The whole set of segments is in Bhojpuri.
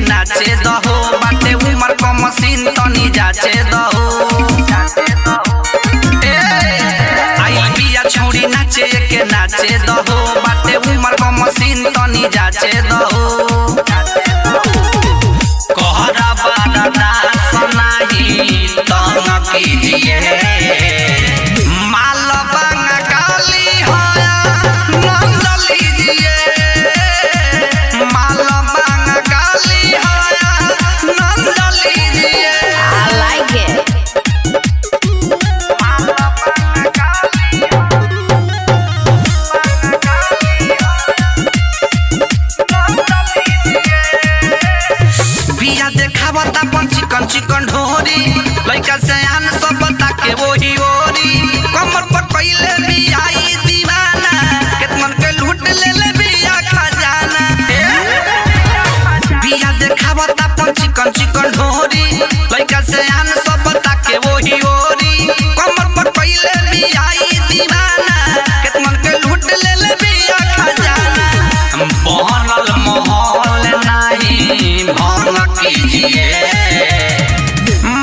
नाचे दहो बाटे उमर क मशीन तनी जाचे दहो आई बिया छोड़ी नाचे के नाचे दहो बाटे उमर क मशीन तनी जाचे दहो कहरा बारा दास नाही तंग कीजिए माल बांगा काली होया नंद लीजिए माल बांगा काली होया नंद लीजिए I like it. बिया देखावता अपन चिकन चिकन ढोरी लइका से आन सब बता के वही ओरी कमर पर पहिले बियाई दीवाना केतमन के लूट ले बिया खजाना बिया देखावता अपन चिकन चिकन ढोरी लइका से आन सब बता के वही ओरी कमर पर पहिले बियाई दीवाना केतमन के लूट ले बिया खजाना बनल महल नहीं भंग कीजिए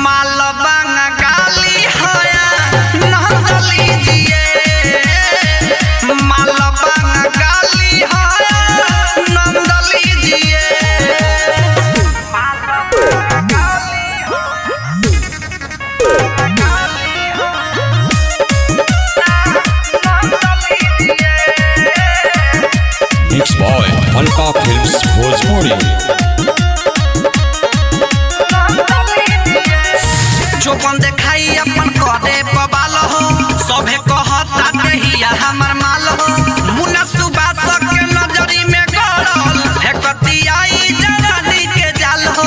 माल बांगा गाली होया नंद लीजिए माल बांगा गाली होया नंद लीजिए Mixed by Alpha Films Bhojpuri। जो बंदे खाई अपन करे बबाल हो सभे कहता कहिया हमर माल हो मुन्ना सुबास के नजरी में गड़ल हेकतियाई जवानी के जाल हो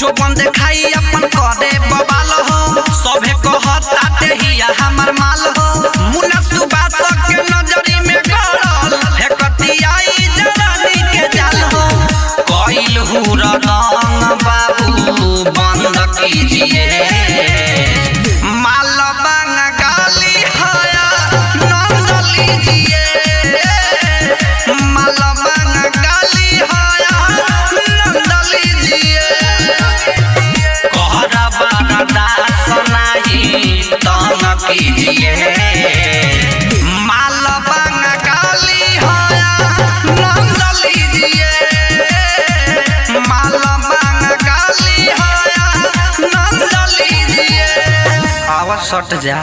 जो बंदे खाई अपन करे बबाल हो सभे कहता कहिया हमर माल हो मुन्ना सुबास के नजरी में गड़ल हेकतियाई जवानी के जाल हो कइल हुरा रंग बाबू बंद कीजिए माल बांगा गाली होया नंद लीजिए माल बांगा गाली होया नंद लीजिए कहरा बारा दास नाही तंग कीजिए माल बांगा गाली होया नंद लीजिए माल बांगा गाली होया नंद लीजिए आवाज सट जा।